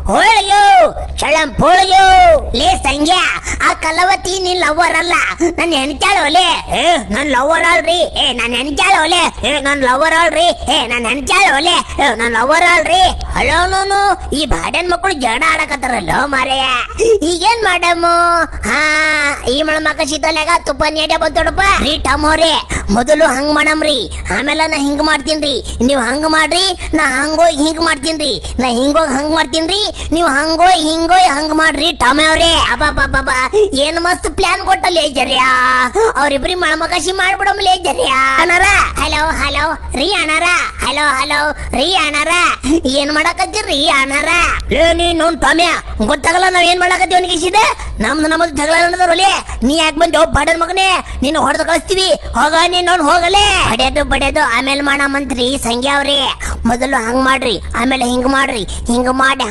ಹೋಳಿಯೋ ಚಳಂ ಪೋಳಿಯೋ ಲೇ ಸಂಗ್ಯಾ ಆ ಕಲವತಿ ನಿನ್ ಲವರ್ ಅಲ್ಲ ನನ್ ಹೆಣ್ಚಾಳ ಒಲೆ ನನ್ ಲವರ್ ಅಲ್ರಿ ನನ್ ಹೆಣ್ಚಾಳ ಒಲೆ ನನ್ ಲವರ್ ಅಲ್ರಿ ನನ್ ಹೆಣ್ಚಾಳ ಒಲೆ ನನ್ ಲವರ್ ಅಲ್ರಿ ಹಲೋ ನೋನು ಈ ಬಾಡ್ಯನ್ ಮಕ್ಕಳು ಜಡ ಆಡಕತ್ತಾರಲ್ಲೋ ಮಾರೇ ಈಗೇನ್ ಮಾಡಮು ಹಾ ಈ ಮಕ್ಕ ಶೀತಲ್ಯಾಗ ತುಪ್ಪ ನೀಡೇ ಬಂತೋಡಪ್ಪ ರೀ ಟಮೋರೆ ಮೊದಲು ಹಂಗ್ ಮಾಡಮ್ರಿ ಆಮೇಲೆ ನಾ ಹಿಂಗ್ ಮಾಡ್ತೀನ್ರಿ ನೀವ್ ಹಂಗ್ ಮಾಡ್ರಿ ನಾ ಹಂಗೋಗಿ ಹಿಂಗ್ ಮಾಡ್ತೀನ್ರಿ ನಾ ಹಿಂಗೋಗಿ ಹಂಗ್ ಮಾಡ್ತೀನ್ರಿ ನೀವ್ ಹಿಂಗೋಯ್ ಹಂಗ್ ಮಾಡ್ರಿ ಟಮೋರೆ ಅಬ್ಬಬ್ಬಬ್ಬ ಏನ್ ಮಸ್ತ್ ಪ್ಲಾನ್ ಕೊಟ್ಟಲ್ಲ ಜರ್ಯಾ ಅವ್ರಿಬ್ರಿ ಮಳಮಕಾಶಿ ಮಾಡ್ಬಿಡಮ್ಲೇ ಜರ್ಯಾ ಅಣ್ಣಾರ ಹಲೋ ಹಲೋ ರೀ ಅಣ್ಣಾರ ಹಲೋ ಹಲೋ ರೀ ಅಣ್ಣಾರ ಏನ್ ಮಾಡಕತ್ತೀರಿ ಅಣ್ಣಾರ ನೀನು ಟಮ್ಯಾ ಗೊತ್ತಾಗಲ್ಲ ನಾವ್ ಏನ್ ಮಾಡಕತ್ತೀವಿ ಅನ್ಕಿಸಿದೆ ನಮ್ದು ಜಗಳ ನಡೆದವ್ರಲ್ಲೇ ನೀ ಯಾಕೆ ಬಂದು ಬಡನ್ ಮಗನೇ ನೀನು ಹೊಡೆದು ಕಳಿಸ್ತೀವಿ ಹೋಗ ನೀನು ಹೋಗಲೇ ಬಡಿಯೋದು ಆಮೇಲೆ ಮಾಡಮಂತ್ರಿ ಸಂಗ್ಯಾ ಅವ್ರಿ ಮೊದಲು ಹಂಗ್ ಮಾಡ್ರಿ ಆಮೇಲೆ ಹಿಂಗ್ ಮಾಡ್ರಿ ಹಿಂಗ್ ಮಾಡಿ